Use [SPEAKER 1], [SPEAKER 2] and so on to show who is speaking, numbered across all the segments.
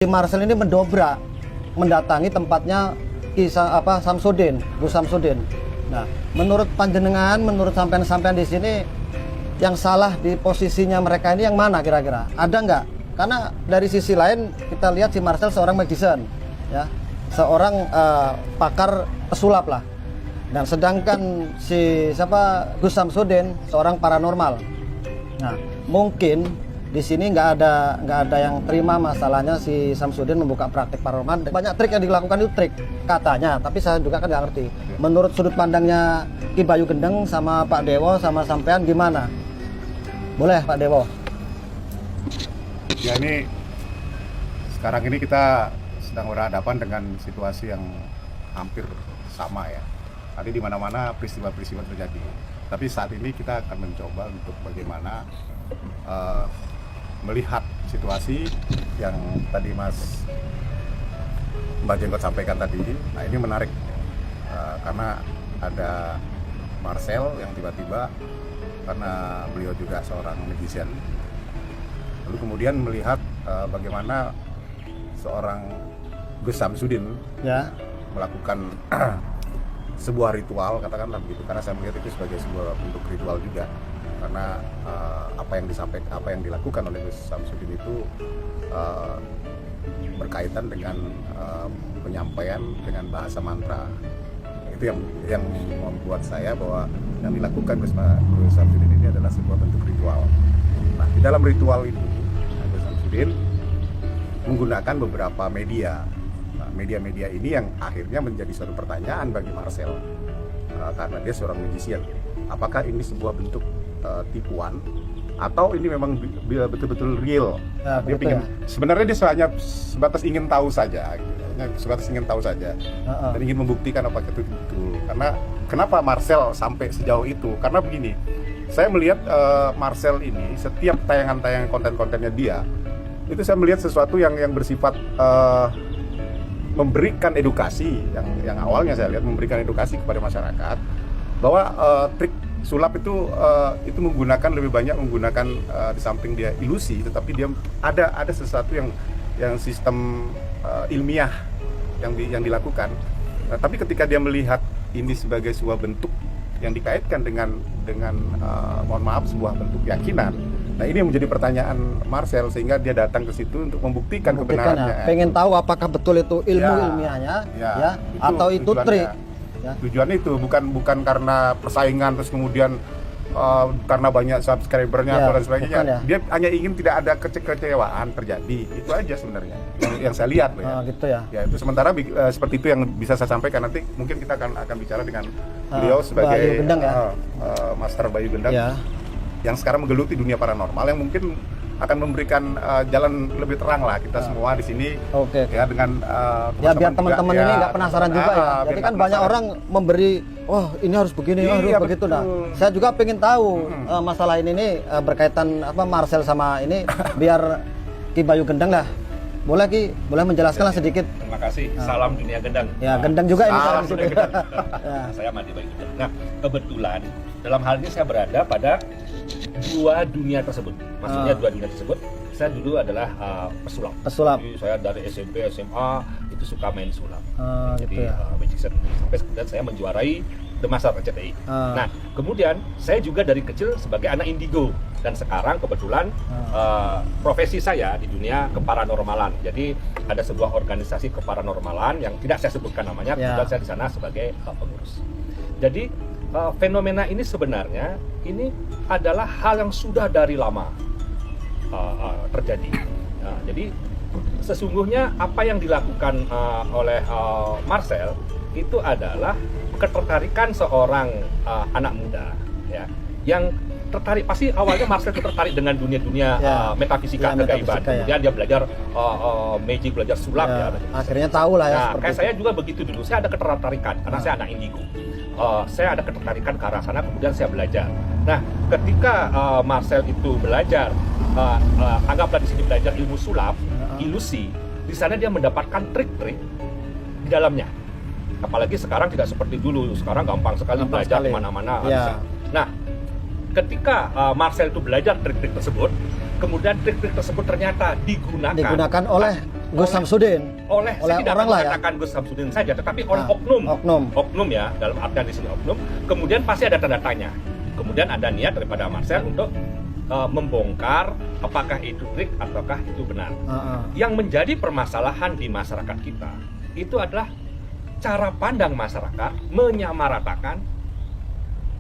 [SPEAKER 1] Marcel ini mendatangi tempatnya Samsudin, Gus Samsudin. Nah, menurut panjenengan, menurut sampean di sini yang salah di posisinya mereka ini yang mana kira-kira? Ada nggak? Karena dari sisi lain kita lihat si Marcel seorang magician, ya, seorang pakar pesulap lah. Dan sedangkan si Gus Samsudin seorang paranormal. Nah, mungkin di sini nggak ada yang terima masalahnya si Samsudin membuka praktik paranormal. Banyak trik yang dilakukan itu trik katanya, tapi saya juga kan nggak ngerti. Menurut sudut pandangnya Ki Bayu Gendeng sama Pak Dewo sama sampean gimana? Boleh Pak Dewo?
[SPEAKER 2] Ya, ini sekarang ini kita sedang berhadapan dengan situasi yang hampir sama ya. Tadi di mana-mana peristiwa-peristiwa terjadi. Tapi saat ini kita akan mencoba untuk bagaimana melihat situasi yang tadi Mbak Jenggot sampaikan tadi. Nah, ini menarik karena ada Marcel yang tiba-tiba, karena beliau juga seorang magician, lalu kemudian melihat bagaimana seorang Gus Samsudin ya melakukan sebuah ritual, katakanlah begitu, karena saya melihat itu sebagai sebuah bentuk ritual juga. Karena apa yang dilakukan oleh Gus Samsudin itu berkaitan dengan penyampaian dengan bahasa mantra. Itu yang membuat saya bahwa yang dilakukan Gus Samsudin ini adalah sebuah bentuk ritual. Nah, di dalam ritual ini Gus Samsudin menggunakan beberapa media. Nah, media-media ini yang akhirnya menjadi suatu pertanyaan bagi Marcel karena dia seorang magician. Apakah ini sebuah bentuk tipuan atau ini memang betul-betul real?
[SPEAKER 1] Ya,
[SPEAKER 2] dia pingin, sebenarnya dia hanya sebatas ingin tahu saja, dan ingin membuktikan apakah itu betul. Karena kenapa Marcel sampai sejauh itu? Karena begini, saya melihat Marcel ini setiap tayangan-tayangan konten-kontennya dia itu saya melihat sesuatu yang bersifat memberikan edukasi, yang awalnya saya lihat memberikan edukasi kepada masyarakat bahwa trik sulap itu lebih banyak menggunakan di samping dia ilusi, tetapi dia ada sesuatu yang sistem ilmiah yang dilakukan. Nah, tapi ketika dia melihat ini sebagai sebuah bentuk yang dikaitkan dengan mohon maaf, sebuah bentuk keyakinan. Nah, ini yang menjadi pertanyaan Marcel, sehingga dia datang ke situ untuk membuktikan kebenarannya.
[SPEAKER 1] Ya. Pengen tahu apakah betul itu ilmu ilmiahnya, ya atau itu trik. Ya.
[SPEAKER 2] Tujuannya itu bukan karena persaingan terus kemudian karena banyak subscribernya atau dan sebagainya. Ya. Dia hanya ingin tidak ada kekecewaan terjadi. Itu aja sebenarnya yang saya lihat.
[SPEAKER 1] Gitu ya.
[SPEAKER 2] Ya, itu sementara seperti itu yang bisa saya sampaikan. Nanti mungkin kita akan bicara dengan beliau sebagai
[SPEAKER 1] Bayu Gendeng,
[SPEAKER 2] Master Bayu Gendeng
[SPEAKER 1] ya,
[SPEAKER 2] yang sekarang menggeluti dunia paranormal, yang mungkin akan memberikan jalan lebih terang lah kita semua di sini.
[SPEAKER 1] Oke.
[SPEAKER 2] Ya, dengan
[SPEAKER 1] ya biar teman-teman ini nggak penasaran juga ya. Jadi kan banyak orang memberi, ini harus begini, harus begitu. Nah, saya juga pengen tahu masalah ini berkaitan Marcel sama ini, biar Ki Bayu Gendeng lah. Boleh Ki, boleh menjelaskan lah sedikit.
[SPEAKER 3] Terima kasih. Salam dunia Gendeng.
[SPEAKER 1] Ya, Gendeng juga ini
[SPEAKER 3] salam
[SPEAKER 1] dunia
[SPEAKER 3] Gendeng. Saya Madi Bayu Gendeng. Nah, kebetulan dalam hal ini saya berada pada dua dunia tersebut. Maksudnya dua dunia tersebut. Saya dulu adalah pesulap. Jadi saya dari SMP, SMA itu suka main sulap. Jadi magician. Sampai kemudian saya menjuarai The Master RCTI. Nah, kemudian saya juga dari kecil sebagai anak indigo, dan sekarang kebetulan profesi saya di dunia keparanormalan. Jadi ada sebuah organisasi keparanormalan yang tidak saya sebutkan namanya, kebetulan saya di sana sebagai pengurus. Jadi fenomena ini sebenarnya ini adalah hal yang sudah dari lama terjadi. Jadi sesungguhnya apa yang dilakukan oleh Marcel itu adalah ketertarikan seorang anak muda, ya, yang tertarik. Pasti awalnya Marcel itu tertarik dengan dunia-dunia metafisika, kegaiban. Kemudian dia belajar magic, belajar sulap, ya.
[SPEAKER 1] Akhirnya tahu lah ya.
[SPEAKER 3] Nah, kayak saya juga begitu dulu. Saya ada ketertarikan karena saya anak indigo. Saya ada ketertarikan ke arah sana, kemudian saya belajar. Nah, ketika Marcel itu belajar, anggaplah di sini belajar ilmu sulap, ilusi, di sana dia mendapatkan trik-trik di dalamnya. Apalagi sekarang tidak seperti dulu. Sekarang gampang sekali belajar kemana-mana. Nah, ketika Marcel itu belajar trik-trik tersebut, kemudian trik-trik tersebut ternyata digunakan
[SPEAKER 1] oleh Gus Samsudin.
[SPEAKER 3] Saya tidak
[SPEAKER 1] orang lah ya.
[SPEAKER 3] mengatakan Gus Samsudin saja, tetapi oleh
[SPEAKER 1] oknum.
[SPEAKER 3] Oknum ya, dalam artian di sini oknum. Kemudian pasti ada tanda tanya. Kemudian ada niat daripada Marcel untuk membongkar apakah itu trik ataukah itu benar. Yang menjadi permasalahan di masyarakat kita itu adalah cara pandang masyarakat menyamaratakan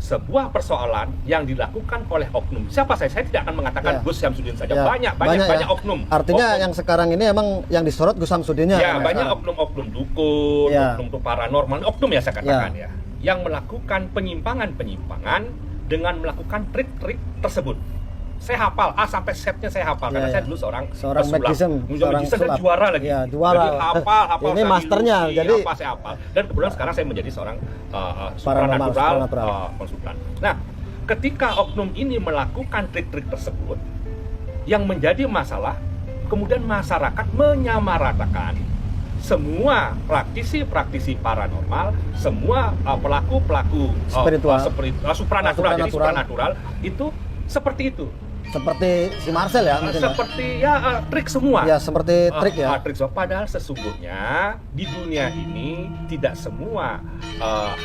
[SPEAKER 3] sebuah persoalan yang dilakukan oleh oknum. Siapa saya tidak akan mengatakan Gus Samsudin saja. Banyak oknum.
[SPEAKER 1] Artinya yang sekarang ini emang yang disorot Gus Samsudinnya.
[SPEAKER 3] Ya, banyak oknum-oknum dukun, oknum paranormal, oknum ya saya katakan ya, yang melakukan penyimpangan-penyimpangan dengan melakukan trik-trik tersebut. Saya hafal A sampai Z-nya saya hafal karena saya dulu seorang
[SPEAKER 1] magician,
[SPEAKER 3] seorang juara lagi.
[SPEAKER 1] Ya, juara.
[SPEAKER 3] Jadi hafal
[SPEAKER 1] ini masternya. Jadi
[SPEAKER 3] saya hafal. Dan kebetulan sekarang saya menjadi seorang supranatural konsultan. Nah, ketika oknum ini melakukan trik-trik tersebut, yang menjadi masalah, kemudian masyarakat menyamaratakan semua praktisi paranormal, semua pelaku
[SPEAKER 1] spiritual,
[SPEAKER 3] supranatural itu seperti itu.
[SPEAKER 1] Seperti si Marcel ya mungkin.
[SPEAKER 3] Seperti trik semua.
[SPEAKER 1] Ya, seperti trik ya.
[SPEAKER 3] Trik semua. Padahal sesungguhnya di dunia ini tidak semua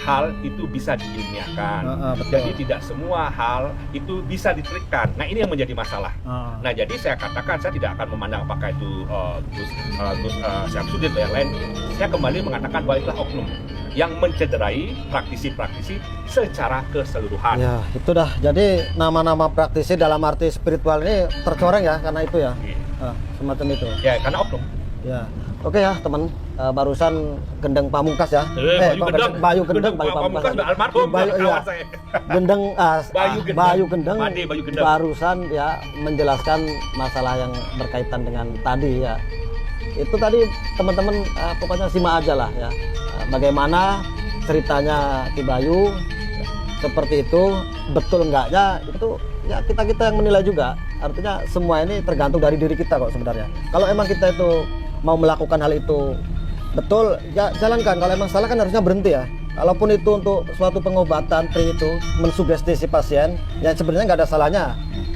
[SPEAKER 3] hal itu bisa diilmiahkan. Jadi tidak semua hal itu bisa ditrikkan. Nah, ini yang menjadi masalah. Nah, jadi saya katakan saya tidak akan memandang apakah itu Gus Samsudin atau yang lain. Saya kembali mengatakan bahwa itulah oknum yang mencederai praktisi-praktisi secara keseluruhan.
[SPEAKER 1] Ya, itu dah. Jadi nama-nama praktisi dalam arti spiritual ini tercoreng ya karena itu ya. Semacam itu.
[SPEAKER 3] Ya, karena oknum.
[SPEAKER 1] Ya. Oke ya, teman. Barusan Gendeng Pamungkas ya.
[SPEAKER 3] Bayu Gendeng Pamungkas almarhum kawan saya.
[SPEAKER 1] Gendeng Bayu Gendeng.
[SPEAKER 3] Barusan
[SPEAKER 1] ya menjelaskan masalah yang berkaitan dengan tadi ya. Itu tadi teman-teman pokoknya simak aja lah ya. Bagaimana ceritanya Ki Bayu seperti itu, betul enggaknya itu ya kita yang menilai juga. Artinya semua ini tergantung dari diri kita kok sebenarnya. Kalau emang kita itu mau melakukan hal itu betul, ya jalankan. Kalau emang salah kan harusnya berhenti ya. Kalaupun itu untuk suatu pengobatan itu mensugesti si pasien, ya sebenarnya nggak ada salahnya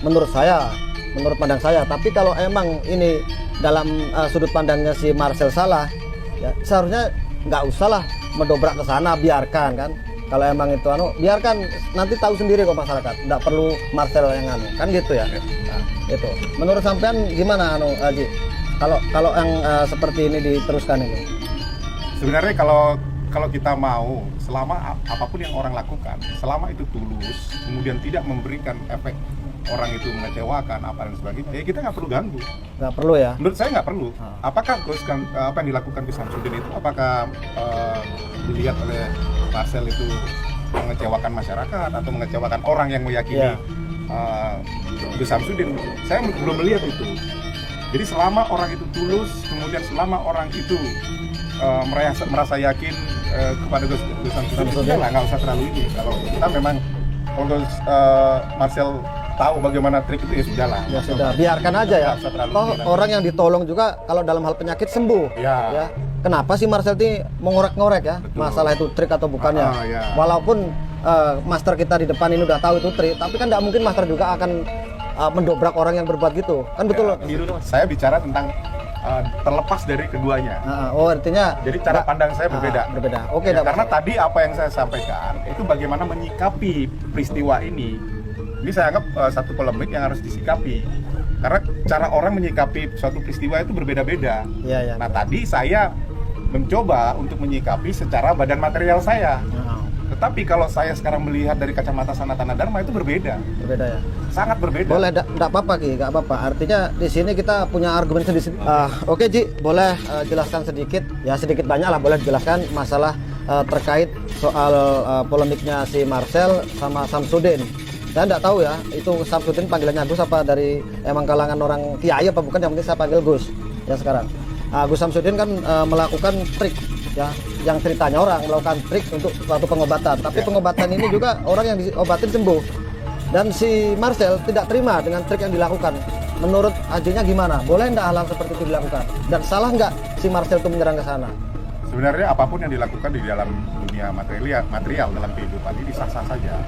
[SPEAKER 1] menurut saya, menurut pandang saya. Tapi kalau emang ini dalam sudut pandangnya si Marcel salah, ya seharusnya nggak usah lah mendobrak ke sana, biarkan kan. Kalau emang itu biarkan, nanti tahu sendiri kok masyarakat, nggak perlu Marcel yang kan gitu ya. Nah, itu menurut sampean gimana Haji, kalau yang seperti ini diteruskan ini?
[SPEAKER 2] Sebenarnya kalau kita mau, selama apapun yang orang lakukan, selama itu tulus, kemudian tidak memberikan efek orang itu mengecewakan apa dan sebagainya, ya kita nggak perlu ganggu.
[SPEAKER 1] Nggak perlu ya?
[SPEAKER 2] Menurut saya nggak perlu. Apakah apa yang dilakukan Gus Samsudin itu, apakah dilihat oleh Marcel itu mengecewakan masyarakat atau mengecewakan orang yang meyakini Gus Samsudin? Saya belum melihat itu. Jadi selama orang itu tulus, kemudian selama orang itu merasa yakin kepada Gus Samsudin, lah nggak usah terlalu ini. Kalau kita memang untuk Marcel tahu bagaimana trik itu, ya sudah lah.
[SPEAKER 1] Ya sudah, biarkan aja ya. Toh orang yang ditolong juga kalau dalam hal penyakit sembuh. Ya. Kenapa sih Marcel ini mengorek-ngorek ya? Betul. Masalah itu trik atau bukannya? Walaupun master kita di depan ini udah tahu itu trik, tapi kan tidak mungkin master juga akan mendobrak orang yang berbuat gitu. Kan betul.
[SPEAKER 2] Saya bicara tentang terlepas dari keduanya.
[SPEAKER 1] Artinya
[SPEAKER 2] jadi cara pandang saya berbeda.
[SPEAKER 1] Oke,
[SPEAKER 2] karena tadi apa yang saya sampaikan itu bagaimana menyikapi peristiwa ini. Ini saya anggap satu polemik yang harus disikapi. Karena cara orang menyikapi suatu peristiwa itu berbeda-beda. Nah, tadi saya mencoba untuk menyikapi secara badan material saya. Tetapi kalau saya sekarang melihat dari kacamata Sanatana Dharma itu berbeda. Berbeda ya. Sangat berbeda.
[SPEAKER 1] Boleh, enggak apa-apa Ki, enggak apa-apa. Artinya di sini kita punya argumen sendiri. Oke Ji, boleh jelaskan sedikit. Ya sedikit banyak lah boleh jelaskan masalah terkait soal polemiknya si Marcel sama Samsudin. Saya enggak tahu ya, itu Samsudin panggilannya Gus apa dari emang kalangan orang kiai apa bukan, yang penting saya panggil Gus ya sekarang. Gus Samsudin kan melakukan trik ya, yang ceritanya orang melakukan trik untuk suatu pengobatan, tapi pengobatan ini juga orang yang diobatin sembuh. Dan si Marcel tidak terima dengan trik yang dilakukan. Menurut Hajinya gimana? Boleh enggak hal seperti itu dilakukan? Dan salah enggak si Marcel itu menyerang ke sana?
[SPEAKER 2] Sebenarnya apapun yang dilakukan di dalam dunia material dalam kehidupan ini sah-sah saja.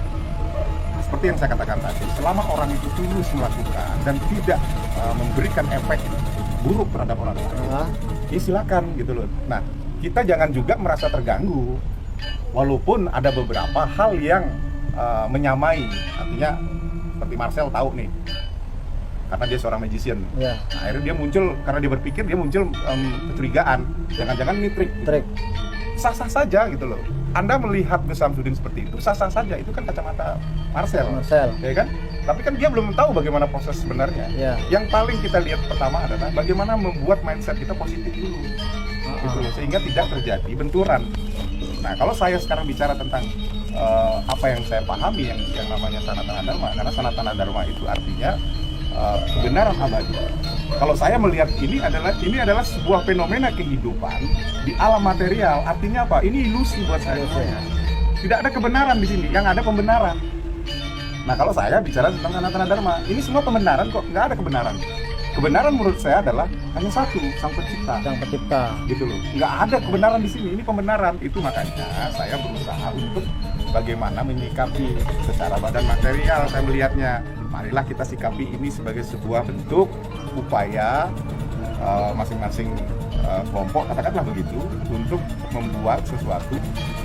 [SPEAKER 2] Seperti yang saya katakan tadi, selama orang itu tulus melakukan dan tidak memberikan efek buruk terhadap orang lain, ya silakan gitu loh. Nah, kita jangan juga merasa terganggu walaupun ada beberapa hal yang menyamai, artinya seperti Marcel tahu nih karena dia seorang magician.
[SPEAKER 1] Ya.
[SPEAKER 2] Nah, akhirnya dia muncul, karena dia berpikir, dia muncul kecurigaan, jangan-jangan ini trik. Sah-sah saja gitu loh. Anda melihat Gus Samsudin seperti itu, sah-sah saja, itu kan kacamata Marcel, ya kan? Tapi kan dia belum tahu bagaimana proses sebenarnya.
[SPEAKER 1] Ya.
[SPEAKER 2] Yang paling kita lihat pertama adalah bagaimana membuat mindset kita positif dulu, gitu loh, sehingga tidak terjadi benturan. Nah, kalau saya sekarang bicara tentang apa yang saya pahami yang namanya Sanatana Dharma, karena Sanatana Dharma itu artinya kebenaran abadi. Kalau saya melihat ini adalah sebuah fenomena kehidupan di alam material. Artinya apa? Ini ilusi buat saya. Tidak ada kebenaran di sini, yang ada pembenaran. Nah, kalau saya bicara tentang Sanatana Dharma, ini semua pembenaran kok, nggak ada kebenaran. Kebenaran menurut saya adalah hanya satu, Sang Pencipta.
[SPEAKER 1] Sang Pencipta.
[SPEAKER 2] Gitu loh. Nggak ada kebenaran di sini, ini pembenaran. Itu makanya saya berusaha untuk bagaimana menyikapi secara badan material. Saya melihatnya, marilah kita sikapi ini sebagai sebuah bentuk upaya masing-masing kelompok, katakanlah begitu, untuk membuat sesuatu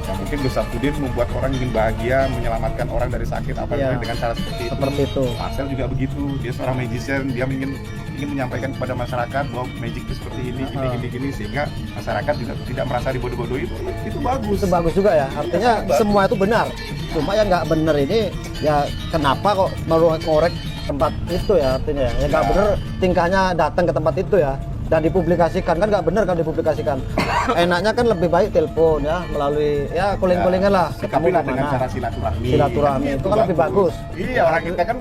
[SPEAKER 2] yang mungkin Gus Samsudin membuat orang ingin bahagia, menyelamatkan orang dari sakit dengan cara seperti itu. Marcel juga begitu, dia seorang magician, dia ingin menyampaikan kepada masyarakat bahwa magic itu seperti ini, gini, sehingga masyarakat juga tidak merasa dibodoh-bodohi. Itu bagus.
[SPEAKER 1] Itu bagus juga ya, artinya semua itu benar. Cuma yang nggak benar ini, ya kenapa kok ngorek tempat itu ya, artinya ya nggak benar tingkahnya datang ke tempat itu ya, dan dipublikasikan, kan nggak benar kan dipublikasikan. Enaknya kan lebih baik telepon ya, melalui ya calling-callingan lah,
[SPEAKER 2] ketemu dengan cara silaturahmi
[SPEAKER 1] itu kan lebih bagus.
[SPEAKER 2] Iya, orang kita kan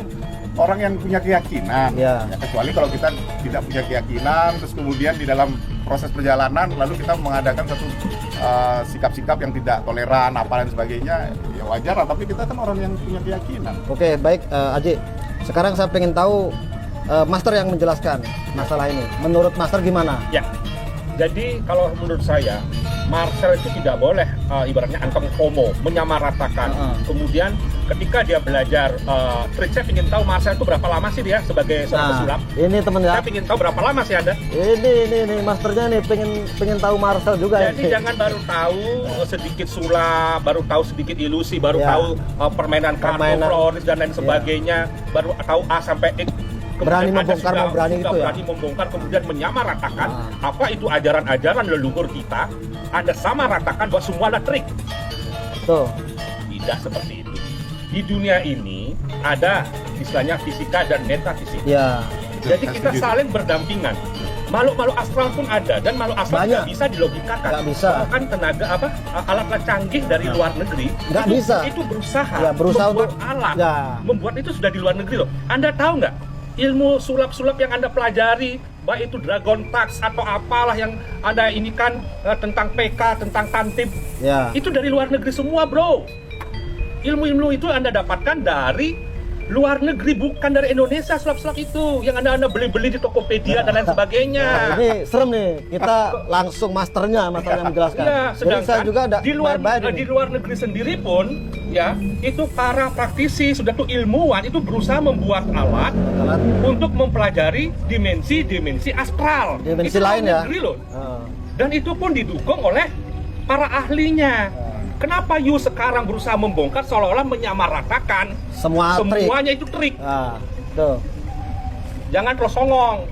[SPEAKER 2] orang yang punya keyakinan ya, kecuali kalau kita tidak punya keyakinan, terus kemudian di dalam proses perjalanan lalu kita mengadakan satu sikap-sikap yang tidak toleran apa dan sebagainya, ya wajar lah, tapi kita kan orang yang punya keyakinan.
[SPEAKER 1] Oke, baik, Aji, sekarang saya pengen tahu Master yang menjelaskan masalah ini. Menurut Master gimana?
[SPEAKER 3] Ya, jadi kalau menurut saya, Marcel itu tidak boleh ibaratnya anteng FOMO, menyamaratakan. Kemudian ketika dia belajar trik, saya ingin tahu Marcel itu berapa lama sih dia sebagai seorang pesulap.
[SPEAKER 1] Ini teman ya.
[SPEAKER 3] Saya ingin tahu berapa lama sih Anda.
[SPEAKER 1] Ini Masternya nih pengen tahu Marcel juga.
[SPEAKER 3] Jadi jangan baru tahu sedikit sulap, baru tahu sedikit ilusi, baru tahu permainan kartu, floris dan lain sebagainya, baru tahu A sampai X.
[SPEAKER 1] Berani membongkar, berani
[SPEAKER 3] membongkar, kemudian menyamaratakan apa itu ajaran-ajaran leluhur kita. Anda sama ratakan bahwa semua adalah trik.
[SPEAKER 1] Tuh.
[SPEAKER 3] Tidak seperti itu. Di dunia ini ada istilahnya fisika dan metafisika.
[SPEAKER 1] Ya.
[SPEAKER 3] Jadi kita saling berdampingan. Makhluk-makhluk astral pun ada, dan makhluk astral nggak bisa dilogikakan.
[SPEAKER 1] Nggak bisa.
[SPEAKER 3] Bahkan tenaga alat-alat canggih dari luar negeri
[SPEAKER 1] nggak bisa.
[SPEAKER 3] Itu berusaha
[SPEAKER 1] untuk
[SPEAKER 3] membuat alat, membuat itu sudah di luar negeri loh. Anda tahu nggak? Ilmu sulap-sulap yang Anda pelajari, baik itu Dragon Tax atau apalah yang Anda ini kan tentang PK, tentang tantip, itu dari luar negeri semua, bro. Ilmu-ilmu itu Anda dapatkan dari luar negeri, bukan dari Indonesia. Sulap-sulap itu yang Anda beli-beli di Tokopedia dan lain sebagainya.
[SPEAKER 1] Ini serem nih, kita langsung masternya menjelaskan.
[SPEAKER 3] Ya, sedangkan
[SPEAKER 1] saya juga ada
[SPEAKER 3] di luar negeri sendiri pun ya, itu para praktisi sudah tuh ilmuwan itu berusaha membuat alat untuk mempelajari dimensi astral.
[SPEAKER 1] Dimensi lain ya.
[SPEAKER 3] Negeri loh. Dan itu pun didukung oleh para ahlinya. Kenapa you sekarang berusaha membongkar seolah-olah menyamaratakan semuanya itu trik?
[SPEAKER 1] Tuh.
[SPEAKER 3] Jangan terus songong.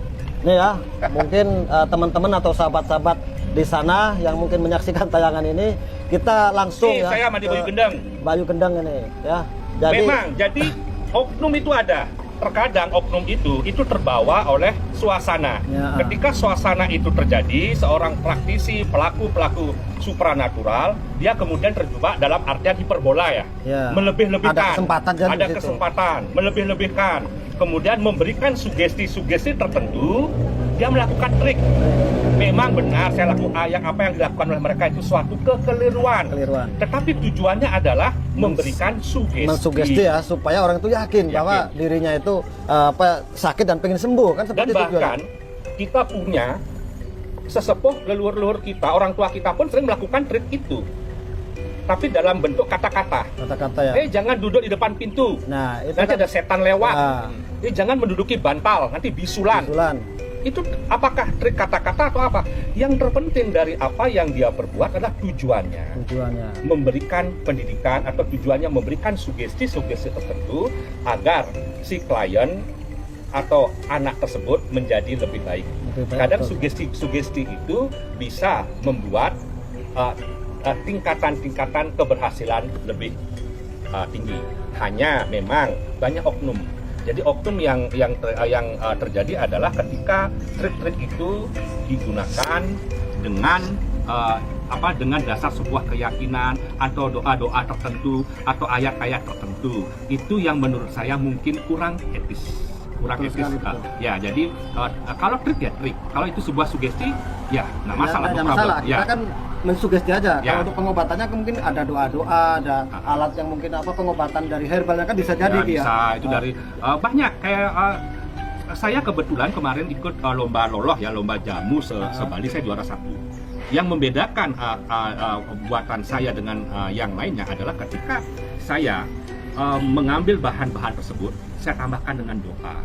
[SPEAKER 1] Nih ya, mungkin teman-teman atau sahabat-sahabat di sana yang mungkin menyaksikan tayangan ini, kita langsung
[SPEAKER 3] saya Madi Bayu Gendang.
[SPEAKER 1] Bayu Gendang ini ya.
[SPEAKER 3] Jadi oknum itu ada. Terkadang oknum itu terbawa oleh suasana. Ketika suasana itu terjadi, seorang praktisi, pelaku supranatural, dia kemudian terjebak dalam artian hiperbola ya. Melebih-lebihkan. Ada kesempatan, melebih-lebihkan. Kemudian memberikan sugesti-sugesti tertentu, dia melakukan trik. Memang benar apa yang dilakukan oleh mereka itu suatu kekeliruan. Tetapi tujuannya adalah memberikan sugesti.
[SPEAKER 1] Mensugesti ya, supaya orang itu yakin bahwa dirinya itu sakit dan pengen sembuh kan, seperti
[SPEAKER 3] itu. Dan bahkan kita punya sesepuh leluhur kita, orang tua kita pun sering melakukan trik itu. Tapi dalam bentuk kata-kata ya. Jangan duduk di depan pintu. Nanti ada setan lewat. Jangan menduduki bantal, nanti bisulan. Itu apakah trik kata-kata atau apa? Yang terpenting dari apa yang dia perbuat adalah tujuannya. Memberikan pendidikan atau tujuannya memberikan sugesti-sugesti tertentu agar si klien atau anak tersebut menjadi lebih baik. Kadang sugesti-sugesti itu bisa membuat tingkatan-tingkatan keberhasilan lebih tinggi. Hanya memang banyak oknum. Jadi oknum yang terjadi adalah ketika trik-trik itu digunakan dengan dengan dasar sebuah keyakinan atau doa-doa tertentu atau ayat-ayat tertentu. Itu yang menurut saya mungkin kurang etis. Ya, jadi kalau trik ya trik. Kalau itu sebuah sugesti, ya nggak masalah.
[SPEAKER 1] Nggak masalah.
[SPEAKER 3] Ya.
[SPEAKER 1] Kita kan mensugesti aja.
[SPEAKER 3] Ya.
[SPEAKER 1] Kalau untuk pengobatannya mungkin ada doa-doa, ada alat yang mungkin pengobatan dari herbalnya kan bisa jadi
[SPEAKER 3] ya. Bisa itu dari banyak kayak saya kebetulan kemarin ikut lomba loloh ya, lomba jamu se-Bali, saya juara 1. Yang membedakan buatan saya dengan yang lainnya adalah ketika saya mengambil bahan-bahan tersebut, saya tambahkan dengan doa.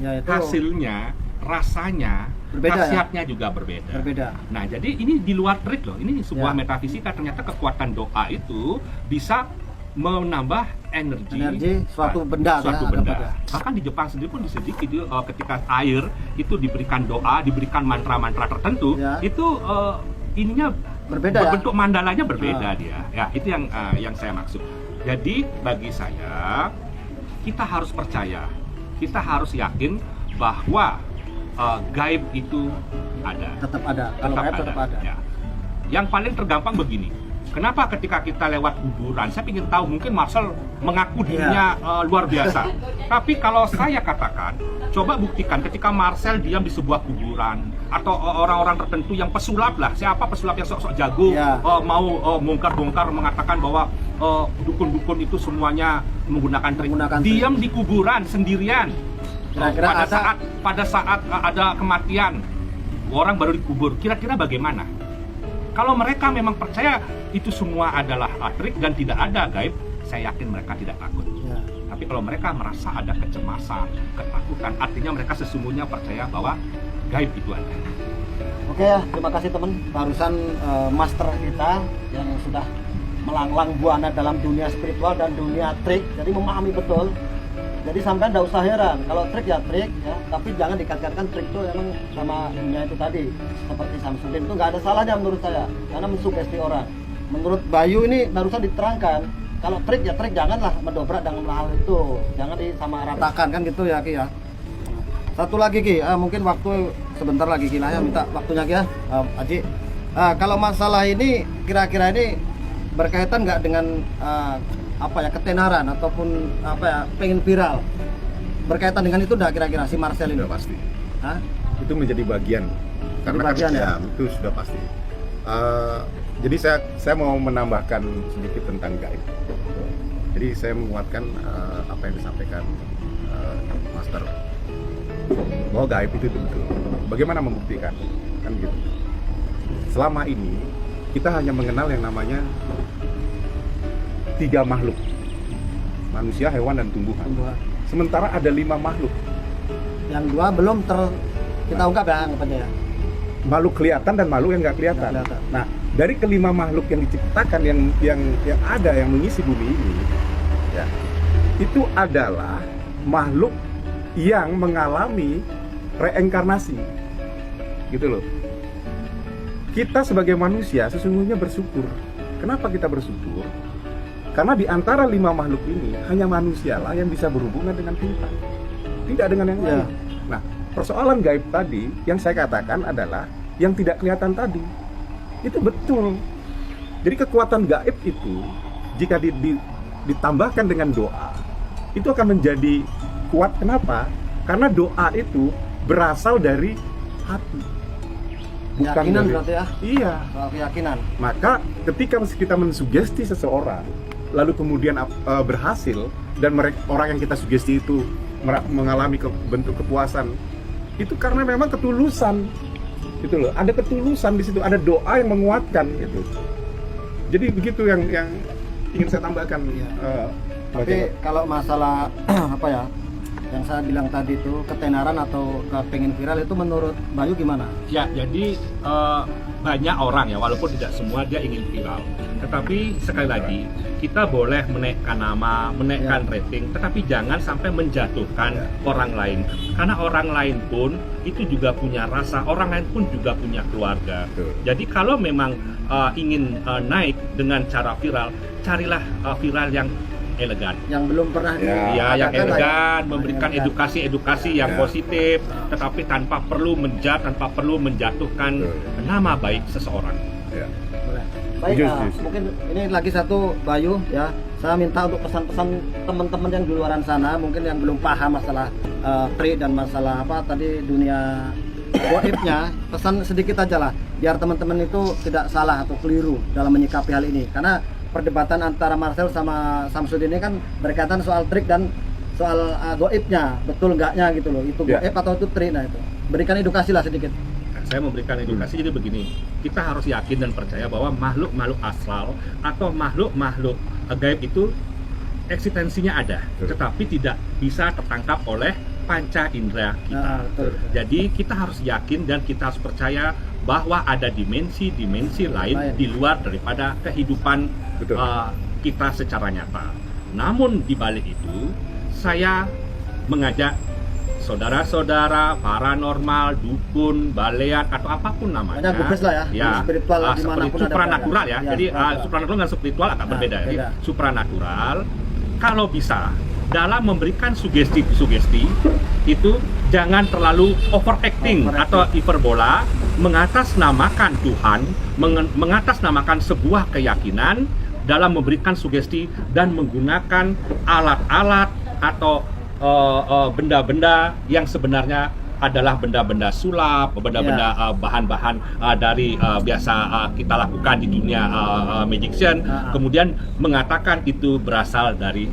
[SPEAKER 3] Ya, itu hasilnya, rasanya, berbeda, khasiatnya juga berbeda. Nah, jadi ini di luar trik loh. Ini sebuah metafisika. Ternyata kekuatan doa itu bisa menambah energi suatu benda. Bahkan di Jepang sendiri pun disedikit ketika air itu diberikan doa, diberikan mantra-mantra tertentu, itu ininya berbeda, bentuk mandalanya berbeda dia. Ya, itu yang saya maksud. Jadi bagi saya, kita harus percaya, kita harus yakin bahwa gaib itu ada.
[SPEAKER 1] Tetap ada. Kalau gaib tetap ada.
[SPEAKER 3] Ya. Yang paling tergampang begini. Kenapa ketika kita lewat kuburan, saya ingin tahu, mungkin Marcel mengaku dirinya luar biasa. Tapi kalau saya katakan, coba buktikan ketika Marcel diam di sebuah kuburan atau orang-orang tertentu yang pesulap lah, siapa pesulap yang sok-sok jago mau bongkar-bongkar mengatakan bahwa dukun-dukun itu semuanya menggunakan trik. Diam di kuburan sendirian. Pada saat ada kematian, orang baru dikubur. Kira-kira bagaimana? Kalau mereka memang percaya itu semua adalah trik dan tidak ada gaib, saya yakin mereka tidak takut. Tapi kalau mereka merasa ada kecemasan, ketakutan, artinya mereka sesungguhnya percaya bahwa gaib itu ada.
[SPEAKER 1] Oke ya, terima kasih teman. Barusan master kita yang sudah melanglang buana dalam dunia spiritual dan dunia trik, jadi memahami betul. Jadi sampai nggak usah heran, kalau trik ya trik ya, tapi jangan dikaitkan trik itu emang sama dunia itu tadi. Seperti Samsudin itu nggak ada salahnya menurut saya, karena mensugesti orang. Menurut Bayu ini barusan diterangkan, kalau trik ya trik, janganlah mendobrak dengan hal itu, jangan disamaratakan kan gitu ya Ki ya. Satu lagi Ki, mungkin waktu sebentar lagi Ki Naya minta waktunya Ki ya, Aji. Kalau masalah ini kira-kira ini berkaitan nggak dengan ketenaran ataupun pengen viral, berkaitan dengan itu udah kira-kira si Marcel ini?
[SPEAKER 2] Sudah pasti. Itu menjadi bagian, karena bagian itu sudah pasti. Jadi saya mau menambahkan sedikit tentang gaib. Jadi saya menguatkan apa yang disampaikan Master, bahwa gaib itu betul. Bagaimana membuktikan? Kan gitu. Selama ini kita hanya mengenal yang namanya 3 makhluk, manusia, hewan, dan tumbuhan. Sementara ada 5 makhluk.
[SPEAKER 1] Yang 2 belum kita ungkap ya, anggapannya ya.
[SPEAKER 2] Makhluk kelihatan dan makhluk yang nggak kelihatan. Nah, dari kelima makhluk yang diciptakan, yang ada, yang mengisi bumi ini, ya, itu adalah makhluk yang mengalami reinkarnasi, gitu loh. Kita sebagai manusia sesungguhnya bersyukur. Kenapa kita bersyukur? Karena di antara 5 makhluk ini hanya manusialah yang bisa berhubungan dengan Tuhan, tidak dengan yang lain. Nah, persoalan gaib tadi yang saya katakan adalah yang tidak kelihatan tadi. Itu betul. Jadi kekuatan gaib itu jika ditambahkan dengan doa, itu akan menjadi kuat. Kenapa? Karena doa itu berasal dari hati, bukan
[SPEAKER 1] keyakinan
[SPEAKER 2] dari,
[SPEAKER 1] berarti ya?
[SPEAKER 2] Iya.
[SPEAKER 1] Soal keyakinan.
[SPEAKER 2] Maka ketika kita mensugesti seseorang, lalu kemudian berhasil, dan orang yang kita sugesti itu mengalami bentuk kepuasan, itu karena memang ketulusan, gitu loh. Ada ketulusan di situ, ada doa yang menguatkan, gitu. Jadi begitu yang ingin saya tambahkan.
[SPEAKER 1] Tapi kalau masalah yang saya bilang tadi itu ketenaran atau kepengen viral itu menurut Bayu gimana?
[SPEAKER 3] Ya, jadi banyak orang ya, walaupun tidak semua dia ingin viral. Tetapi sekali lagi, kita boleh menaikkan nama, menaikkan rating, tetapi jangan sampai menjatuhkan orang lain. Karena orang lain pun itu juga punya rasa, orang lain pun juga punya keluarga. Jadi kalau memang ingin naik dengan cara viral, carilah viral yang elegan,
[SPEAKER 1] yang belum pernah
[SPEAKER 3] yang elegan, memberikan edukasi yang positif, tetapi tanpa perlu tanpa perlu menjatuhkan nama baik seseorang.
[SPEAKER 1] Baik, mungkin ini lagi satu Bayu ya, saya minta untuk pesan-pesan teman-teman yang di luaran sana mungkin yang belum paham masalah trik dan masalah apa tadi dunia goibnya, pesan sedikit aja lah biar teman-teman itu tidak salah atau keliru dalam menyikapi hal ini, karena perdebatan antara Marcel sama Samsudin ini kan berkaitan soal trik dan soal goibnya, betul enggaknya gitu loh, itu goib atau itu trik. Nah itu berikan edukasi lah sedikit.
[SPEAKER 3] Saya memberikan edukasi, jadi begini, kita harus yakin dan percaya bahwa makhluk-makhluk astral atau makhluk-makhluk gaib itu eksistensinya ada, tetapi tidak bisa tertangkap oleh panca indera kita. Jadi kita harus yakin dan kita harus percaya bahwa ada dimensi-dimensi lain di luar daripada kehidupan kita secara nyata. Namun di balik itu, saya mengajak saudara-saudara paranormal, dukun, balean atau apapun namanya,
[SPEAKER 1] lah ya, spiritual
[SPEAKER 3] supranatural ya. Jadi supranatural dan spiritual agak berbeda. Jadi supranatural, kalau bisa dalam memberikan sugesti itu jangan terlalu overacting atau hiperbola, mengatasnamakan Tuhan, mengatasnamakan sebuah keyakinan dalam memberikan sugesti dan menggunakan alat-alat atau benda-benda yang sebenarnya adalah benda-benda sulap, benda-benda bahan-bahan dari biasa kita lakukan di dunia magician, kemudian mengatakan itu berasal dari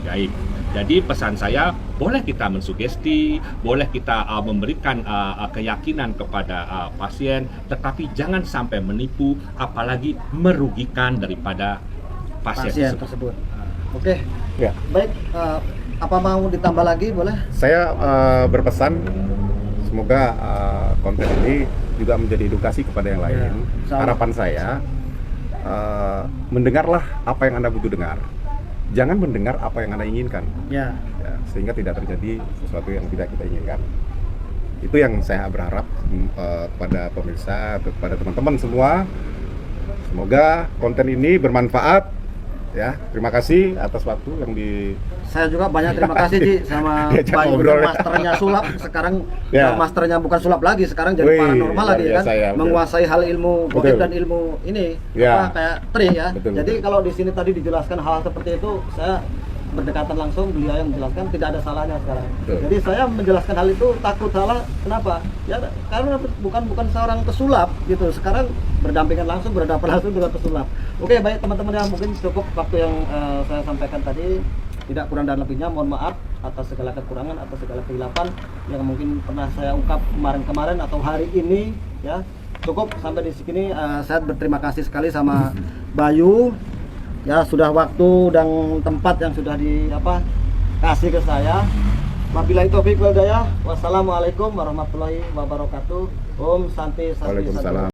[SPEAKER 3] gaib. Jadi pesan saya, boleh kita mensugesti, boleh kita memberikan keyakinan kepada pasien, tetapi jangan sampai menipu, apalagi merugikan daripada pasien tersebut.
[SPEAKER 1] Oke, baik. Apa mau ditambah lagi, boleh?
[SPEAKER 2] Saya berpesan, semoga konten ini juga menjadi edukasi kepada yang lain. Harapan saya, mendengarlah apa yang Anda butuh dengar. Jangan mendengar apa yang Anda inginkan, sehingga tidak terjadi sesuatu yang tidak kita inginkan. Itu yang saya berharap kepada pemirsa, kepada teman-teman semua. Semoga konten ini bermanfaat. Ya, terima kasih atas waktu yang
[SPEAKER 1] Saya juga banyak terima kasih Ji sama Bayu, masternya sulap sekarang. Masternya bukan sulap lagi, sekarang jadi paranormal lagi kan, menguasai hal ilmu goib dan ilmu ini kayak trik ya. Jadi kalau di sini tadi dijelaskan hal seperti itu, saya berdekatan langsung, beliau yang menjelaskan, tidak ada salahnya sekarang. Jadi saya menjelaskan hal itu takut salah, kenapa? Ya karena bukan seorang pesulap gitu. Sekarang berdampingan langsung, berhadapan langsung dengan pesulap. Oke, baik teman-teman, yang mungkin cukup waktu yang saya sampaikan tadi. Tidak kurang dan lebihnya, mohon maaf atas segala kekurangan, atas segala kehilapan yang mungkin pernah saya ungkap kemarin-kemarin atau hari ini ya. Cukup sampai di sini. Saya berterima kasih sekali sama Bayu. Ya, sudah waktu dan tempat yang sudah kasih ke saya. Wabillahi taufiq wal hidayah. Wassalamualaikum warahmatullahi wabarakatuh. Om Santi Santi.
[SPEAKER 2] Waalaikumsalam.